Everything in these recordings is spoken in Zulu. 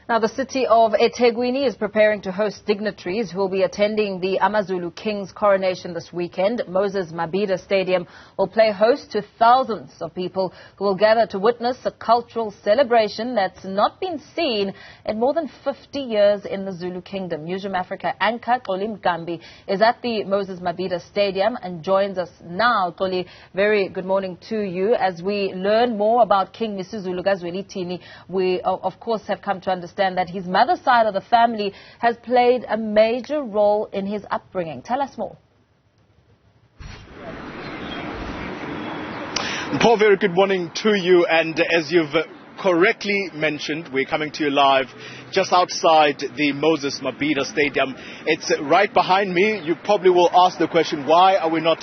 Now, the city of eThekwini is preparing to host dignitaries who will be attending the AmaZulu King's coronation this weekend. Mabhida Stadium will play host to thousands of people who will gather to witness a cultural celebration that's not been seen in more than 50 years in the Zulu Kingdom. Newzroom Afrika anchor Xoli Mngambi is at the Mabhida Stadium and joins us now. Xoli, very good morning to you. As we learn more about King Misuzulu, we of course have come to understand that his mother's side of the family has played a major role in his upbringing. Tell us more. Paul, very good morning to you, and as you've correctly mentioned, we're coming to you live just outside the Mabhida Stadium. It's right behind me. You probably will ask the question, why are we not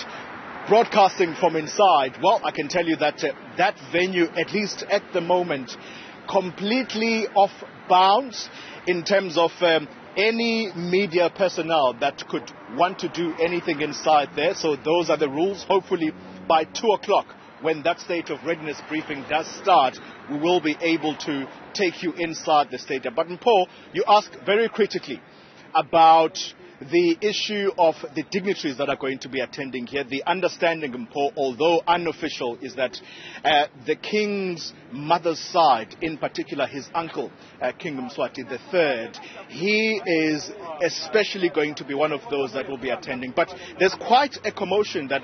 broadcasting from inside? Well, I can tell you that that venue, at least at the moment, completely off bounds in terms of any media personnel that could want to do anything inside there. So those are the rules. Hopefully by 2 o'clock, when that state of readiness briefing does start, we will be able to take you inside the stadium. But Paul, you asked very critically about the issue of the dignitaries that are going to be attending here. The understanding, Paul, although unofficial, is that the king's mother's side, in particular his uncle, King Misuzulu III, he is especially going to be one of those that will be attending. But there's quite a commotion that,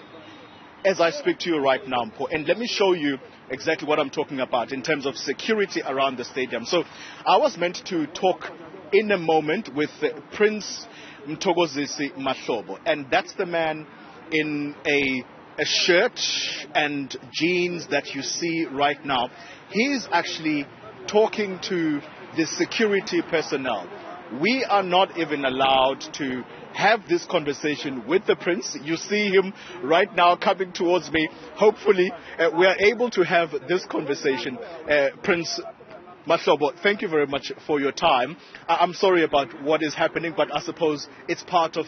as I speak to you right now, Paul, and let me show you exactly what I'm talking about in terms of security around the stadium. So I was meant to talk in a moment with Prince Mthokozisi Mahlobo, and that's the man in a shirt and jeans that you see right now. He's actually talking to the security personnel. We are not even allowed to have this conversation with the prince. You see him right now coming towards me. Hopefully we are able to have this conversation. Prince Mahlobo, thank you very much for your time. I'm sorry about what is happening, but I suppose it's part of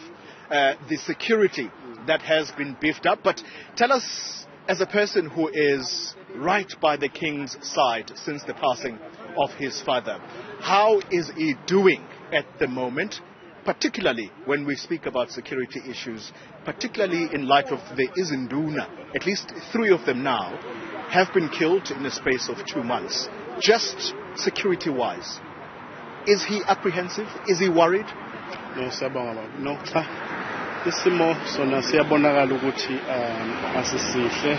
the security that has been beefed up. But tell us, as a person who is right by the king's side since the passing of his father, how is he doing at the moment, particularly when we speak about security issues, particularly in light of the Izinduna? At least 3 of them now have been killed in the space of 2 months. Just security-wise, is he apprehensive? Is he worried? No, siyabonga. No, cha. Isimo sona siyabonakala ukuthi asisihle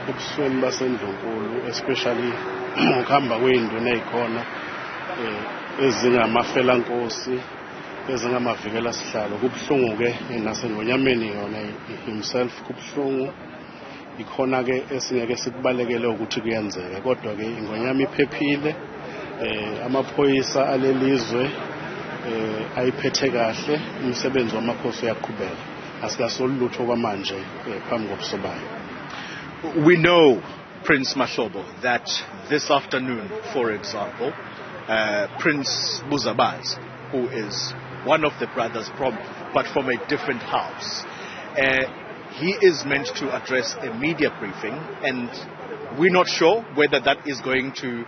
ebusweni basendunkulu, especially ukuhamba kwezinduna ezikhona ezingamafelankosi, ezingamavikela sihlalo. Kubhlungu ke nasengonyameni yona himself kubhlungu. Ikhona ke esingeke sikubalekele ukuthi kuyenzeka, kodwa ke ingonyama iphephile, amaphoyisa alelizwe ayiphethe kahle, umsebenzi wamakhosi uyaqhubeka. Asikasoli lutho kwamanje phambi kokusobayo. We know, Prince Mahlobo, that this afternoon, for example, Prince Buzabaz, who is one of the brothers but from a different house, he is meant to address a media briefing, and we're not sure whether that is going to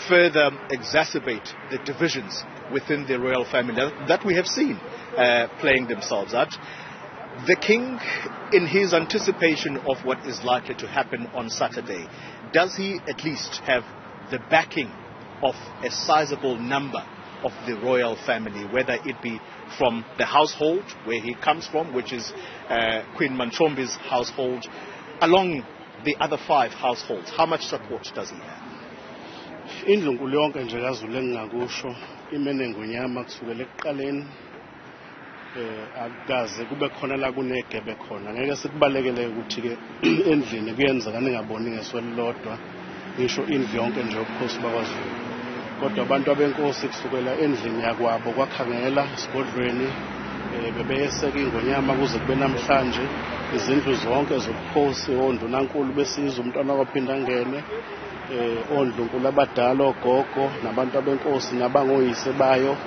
further exacerbate the divisions within the royal family that we have seen playing themselves out. The king, in his anticipation of what is likely to happen on Saturday, does he at least have the backing of a sizable number of the royal family, whether it be from the household where he comes from, which is Queen Manchombi's household, along the other 5 households? How much support does he have? Indlunkulu yonke nje kaZulu engingakusho imene ngonyama kusukela ekuqaleni akaze kube khona la kunegebe khona. Ngeke sikubalekele ukuthi ke endlini kuyenzeka ningaboni ngeso lilodwa, ngisho indlu yonke nje yobukhosi bakwaZulu. Kodwa abantu abenkosi kusukela endlini yakwabo kwakhangela esigodlweni bebeyeseka ingonyama kuze kube namhlanje. Izindlu zonke zobukhosi, ondunankulu besizwe umntwana waphinda angene, ondlunkulu abadala, ogogo nabantu abenkosi nabangoyise bayo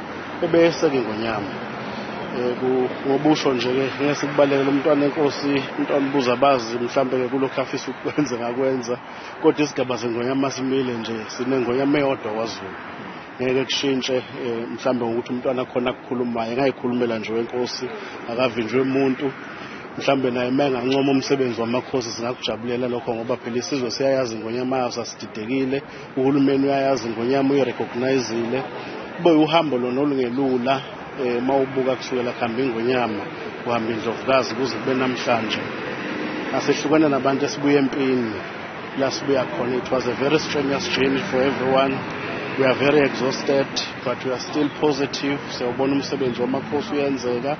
bebeyeseka ingonyama. Ngobusho nje ke ngeke sikubalekele umntwana enkosi, umntwana Buzabazi mhlambe ke kulokho afisa ukwenza ngakwenza, kodwa isigaba sengonyama simile nje, sinengonyama eyodwa kwaZulu. ngeke kushintshe mhlambe ukuthi umntwana khona kukhulumayo engayikhulumela nje wenkosi akavinjwe umuntu mhlambe naye mengancoma umsebenzi wamakhosi singakujabulela lokho ngoba phela isizwe siyayazi ingonyama yaso asididekile uhulumeni uyayazi ingonyama uyirecognizile kube uhambo lona olungelula mawubuka kusukela khamba ingonyama uhamba indlovukazi kuze kube namhlanje asehlukene nabantu esibuye empini la sibuya khona. It was a very strenuous journey for everyone. We are very exhausted, but we are still positive. Siyabona umsebenzi wamakhosi uyenzeka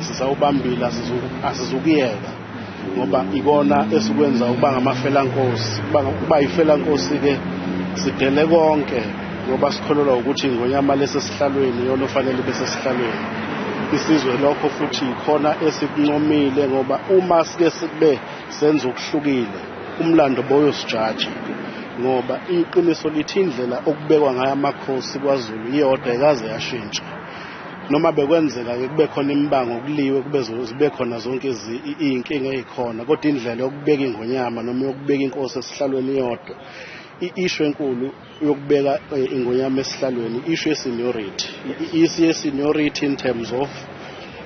sisawubambila asizukiyeka ngoba ikona esikwenza ukuba ngamafelankosi kuba ifelankosi ke sidele konke ngoba sikholelwa ukuthi ingonyama lesesihlalweni yona ofanele bese sihlalweni isizwe lokho futhi ikhona esikuncomile ngoba uma sike sibe senza ukuhlukile umlando boyosijaji ngoba iqiniso lithi indlela okubekwa ngayo amakhosi kwaZulu iyodwa ikaze yashintsha noma bekwenzeka ke kube khona imbango okuliwe kube zibe khona zonke izinkinga ezikhona kodwa indlela yokubeka ingonyama noma yokubeka inkosi esihlalweni iyodwa issue enkulu yokubeka ingonyama esihlalweni issue ye-seniority issue ye-seniority in terms of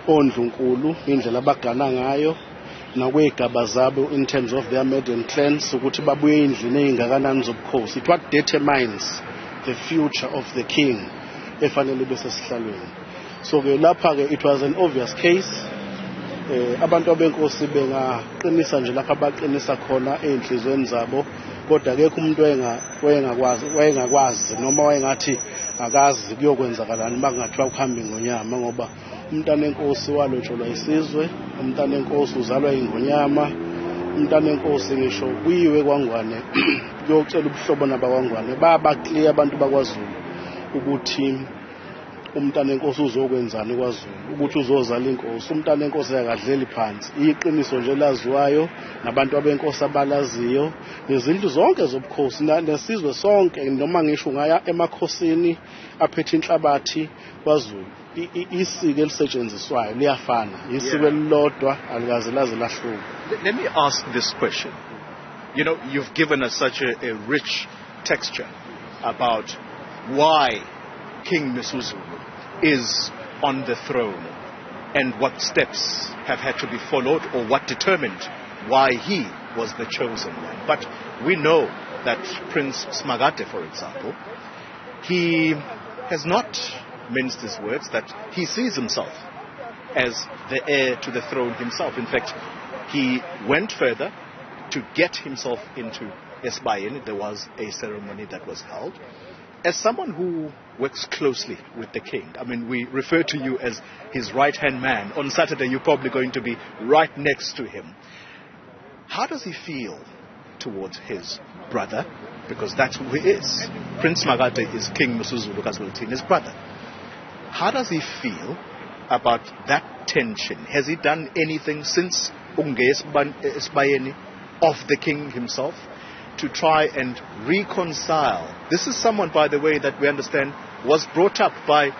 ondlunkulu indlela abagana ngayo nakwegaba zabo in terms of their maiden clans ukuthi babuye endlini ezingakanani zobukhosi. It what determines the future of the king efanele bese sihlalweni. So ke lapha ke it was an obvious case abantu abenkosi bengaqinisa nje lapha abaqinisa khona enhlizweni zabo kodwa akekho umuntu wayengakwazi noma wayengathi akazi kuyokwenzakalani makungathiwa ukuhamba ingonyama ngoba umntana enkosi walotsholwa isizwe umntana enkosi uzalwa ingonyama umntana enkosi ngisho kuyiwe kwangwane kuyocela ubuhlobo nabakwangwane baba clear abantu bakwaZulu ukuthi umntana enkosi uzokwenzani kwaZulu ukuthi uzozala inkosi umntana enkosi akadleli phansi iqiniso nje laziwayo nabantu abenkosi abalaziyo nezinto zonke zobukhosi nesizwe sonke noma ngisho ngaya emakhosini aphethe inhlabathi kwaZulu isiko elisetshenziswayo liyafana isiko elilodwa alikaze laze lahluka. Let me ask this question. You know, you've given us such a rich texture about why King Misuzulu is on the throne and what steps have had to be followed or what determined why he was the chosen one. But we know that Prince Smagate, for example, he has not minced his words that he sees himself as the heir to the throne himself. In fact, he went further to get himself into Esibayeni. There was a ceremony that was held. As someone who works closely with the king, I mean, we refer to you as his right-hand man. On Saturday, you're probably going to be right next to him. How does he feel towards his brother? Because that's who he is. Prince Magate is King Misuzulu, his brother. How does he feel about that tension? Has he done anything since Esibayeni of the king himself to try and reconcile? This is someone, by the way, that we understand was brought up by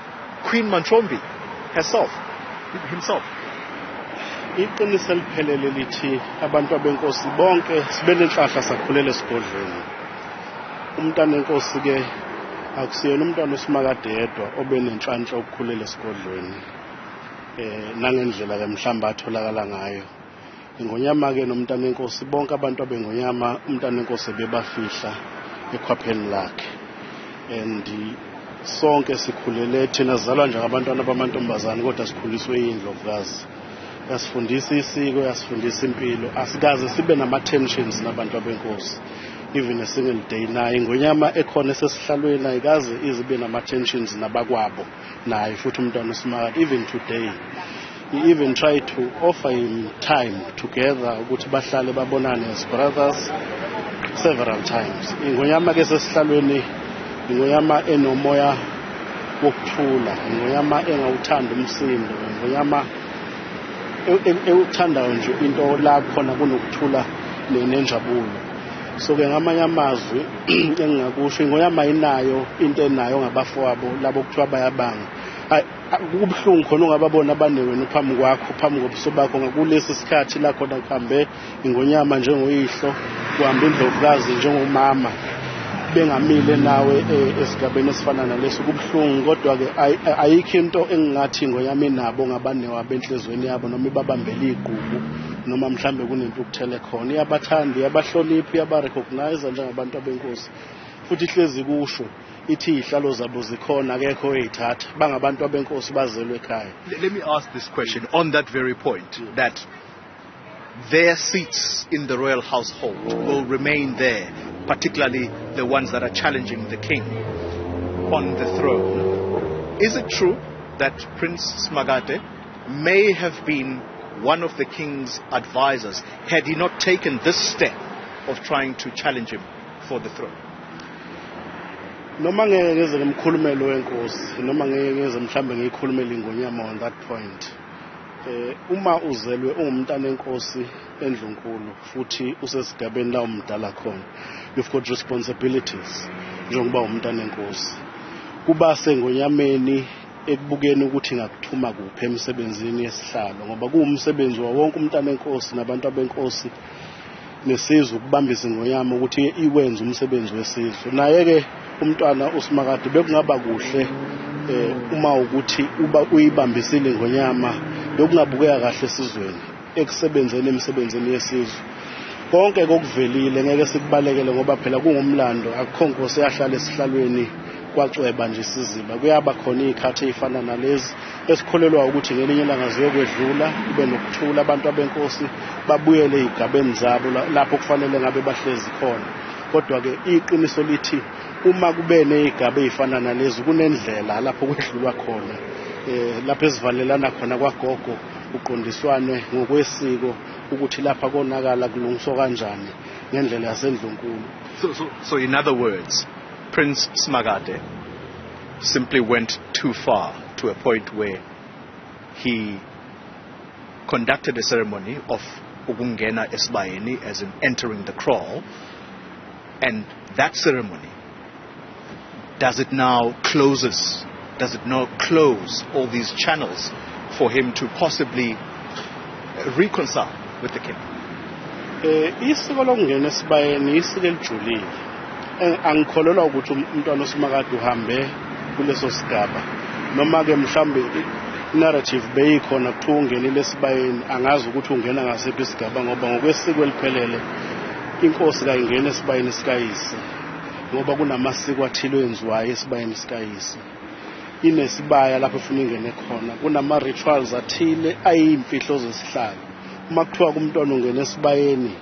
Queen Manchombi himself. Iqiniso eliphelele lithi abantu abenkosi bonke sibe nenhlahla sakhulela esigodlweni. Umntana enkosi ke akusiyena umntwana uSimakade yedwa obe nenhlanhla ukukhulela esigodlweni. Nangendlela ke mhlamba atholakala ngayo. Ingonyama ke nomntana enkosi bonke abantu abengonyama umntana enkosi bebafihla ekhwapheni lakhe. And sonke sikhulele thina sizalwa nje abantwana bamantombazane kodwa sikhuliswe yindlovukazi. Yasifundisa isiko yasifundisa impilo asikaze sibe nama tensions nabantu abenkosi. Even a single day naye ingonyama ekhona esesihlalweni ayikaze izibe nama tensions nabakwabo naye futhi umntwana uSimakade. Even today he even tried to offer him time together ukuthi bahlale babonane as brothers several times. Ingonyama ke sesihlalweni ingonyama enomoya wokuthula ingonyama engawuthanda umsindo ingonyama ewuthandayo nje into la khona kunokuthula nenjabulo. So ke ngamanye amazwi engingakusho ingonyama inayo into enayo ngabafowabo labo kuthiwa bayabanga. Kubhlungu khona ungababona abanewena uphambi kwakho phambi kobuso bakho ngakulesi sikhathi la khona kuhambe ingonyama njengoyihlo kuhamba indlovukazi njengomama bengamile nawe esigabeni esifana naleso kubhlungu kodwa ke ayikho into engingathi ngoyami nabo ngabane wabenhlezweni yabo noma ibabambela iqubu noma mhlambe kunento ukuthele khona iyabathanda iyabahlonipha iyabarecognize njengabantu abenkosi futhi ihlezi kusho ithi ihlalo zabo zikhona akekho oyithatha bangabantu abenkosi bazelwe ekhaya. Let me ask this question on that very point, that their seats in the royal household will remain there, particularly the ones that are challenging the king on the throne. Is it true that Prince Smagate may have been one of the king's advisors had he not taken this step of trying to challenge him for the throne? Noma ngeke ngeze ngimkhulumele wenkosi noma ngeke ngeze mhlambe ngiyikhulumele ingonyama on that point. Uma uzelwe ungumntana enkosi endlunkulu futhi usesigabeni la umdala khona, you've got responsibilities njengoba umntana enkosi. Kuba sengonyameni ekubukeni ukuthi ngakuthuma kuphi emsebenzini yesihlalo ngoba kuwumsebenzi wa wonke umntana enkosi nabantu abenkosi nesizwe ukubambisa ingonyama ukuthi iwenze umsebenzi wesizwe. Naye ke umntwana uSmagade bekungaba kuhle uma ukuthi uyibambisile ingonyama bekungabukeka kahle esizweni ekusebenzeni emsebenzini yesizwe. Konke kokuvelile ngeke sikubalekele ngoba phela kungumlando akukho nkosi yahlala esihlalweni kwacweba nje isiziba. Kuyaba khona izikhathi ezifana nalezi esikholelwa ukuthi ngelinye ilanga ziyokwedlula kube nokuthula abantu abenkosi babuyele izigabeni zabo lapho kufanele ngabe bahlezi khona. Kodwa ke iqiniso lithi uma kube nezigaba ezifana nalezi kunendlela lapho kwedlulwa khona lapho esivalelana khona kwagogo uqondiswane ngokwesiko ukuthi lapha konakala kulungiswa kanjani ngendlela yasendlunkulu. So in other words, Prince Smagade simply went too far to a point where he conducted a ceremony of ukungena esibayeni, as in entering the kraal, and that ceremony, does it now close all these channels for him to possibly reconcile with the king? Isiko lokungena esibayeni isiko elijulile. Angikholelwa ukuthi umntwana uSmagade uhambe kuleso sigaba noma ke mhlambe narrative beyikhona kuthiwa ungenile esibayeni angazi ukuthi ungena ngasiphi isigaba ngoba ngokwesiko eliphelele inkosi kayingena esibayeni sikayise ngoba kunamasiko athile enziwayo esibayeni sikayise. Inesibaya lapho ufuna ingene khona kunama rituals athile ayimfihlo zesihlalo. Uma kuthiwa kumntwana ungena esibayeni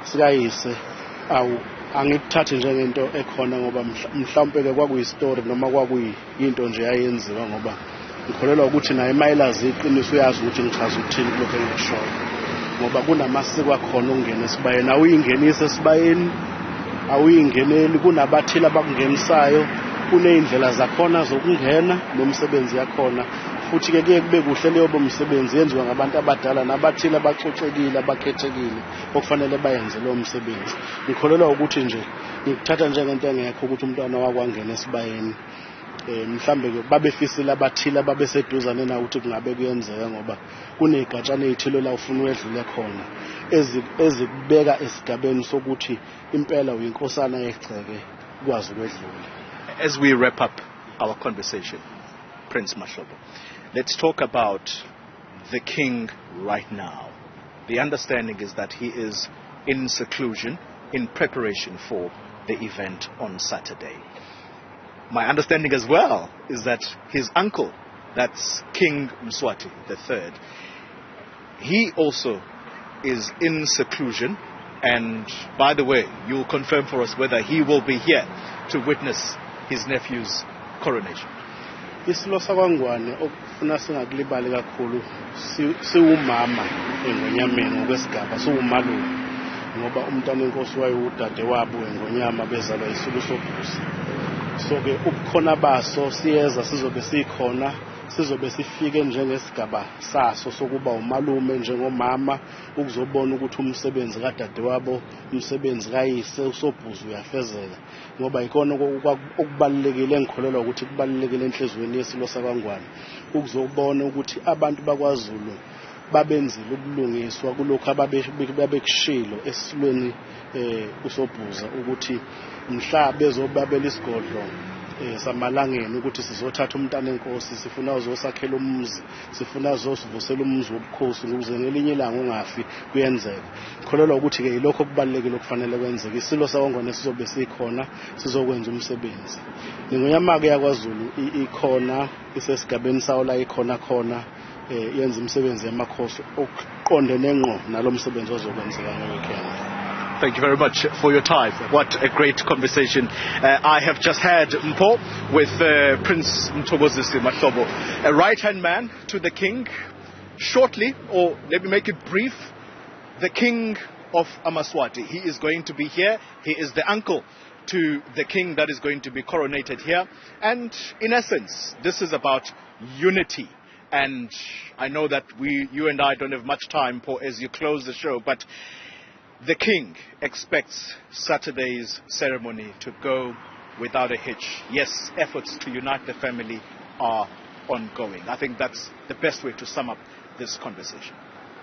sikayise angikuthathi njengento ekhona ngoba mhlawumbe ke kwakuyistory noma kwakuyinto nje yayenziwa ngoba ngikholelwa ukuthi naye mayilazi iqiniso uyazi ukuthi ngichaza ukuthini lokho engikushoyo ngoba kunamasiko akhona ungena esibayeni awuyingenisa esibayeni awuyingeneli kunabathile abakungenisayo kunezindlela zakhona zokungena nomsebenzi yakhona futhi ke kuye kube kuhle leyo bomsebenzi yenziwa ngabantu abadala nabathile abaxoxekile abakhethekile okufanele bayenze lo msebenzi. Ngikholelwa ukuthi nje ngikuthatha njengento engekho ukuthi umntwana wakwangena esibayeni mhlambe ke babefisile abathile ababeseduzane na ukuthi kungabe kuyenzeka ngoba kunegatshana ezithile la ufuna wedlule khona ezikubeka esigabeni sokuthi impela uyinkosana yegceke kwazi ukwedlula. As we wrap up our conversation, Prince Mahlobo, let's talk about the king right now. The understanding is that he is in seclusion in preparation for the event on Saturday. My understanding as well is that his uncle, that's King Mswati III, he also is in seclusion. And by the way, you'll confirm for us whether he will be here to witness his nephew's coronation. Isilo sakwangwane okufuna singakulibali kakhulu siwumama engonyameni ngokwesigaba siwumalume ngoba umntana enkosi wayewudade wabo engonyama bezalwa isulu sobhusi. So ke ubukhona baso siyeza sizobe sikhona sizobe sifike njengesigaba saso sokuba umalume njengomama ukuzobona ukuthi umsebenzi kadade wabo umsebenzi kayise usobhuzu uyafezeka ngoba ikona okubalekile engikholelwa ukuthi kubalekile enhlizweni yesilo sakwangwane ukuzobona ukuthi abantu bakwaZulu babenzile ubulungiswa kulokho ababekushilo esilweni usobhuza ukuthi mhla bezobabela isigodlo samalangeni ukuthi sizothatha umntana enkosi sifuna uzosakhela umuzi sifuna uzosivusela umuzi wobukhosi ukuze ngelinye ilanga ungafi kuyenzeka kholelwa ukuthi ke ilokho kubalekile okufanele kwenzeke isilo sawongone sizobe sikhona sizokwenza umsebenzi ningonyama ke yakwaZulu ikhona isesigabeni sawo la ikhona khona yenza umsebenzi yamakhosi okuqondene ngqo nalomsebenzi ozokwenzeka ngeweekend. Thank you very much for your time. What a great conversation. I have just had Mpo with Prince Mthokozisi Mahlobo, a right-hand man to the king. Shortly, or let me make it brief, the king of AmaSwati. He is going to be here. He is the uncle to the king that is going to be coronated here. And in essence, this is about unity. And I know that you and I don't have much time, Mpo, as you close the show, but the king expects Saturday's ceremony to go without a hitch. Yes, efforts to unite the family are ongoing. I think that's the best way to sum up this conversation.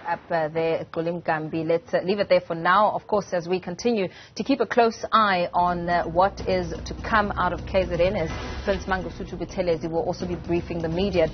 Up there, Mngambi. Let's leave it there for now. Of course, as we continue to keep a close eye on what is to come out of KZN, as Prince Mangosuthu Buthelezi will also be briefing the media.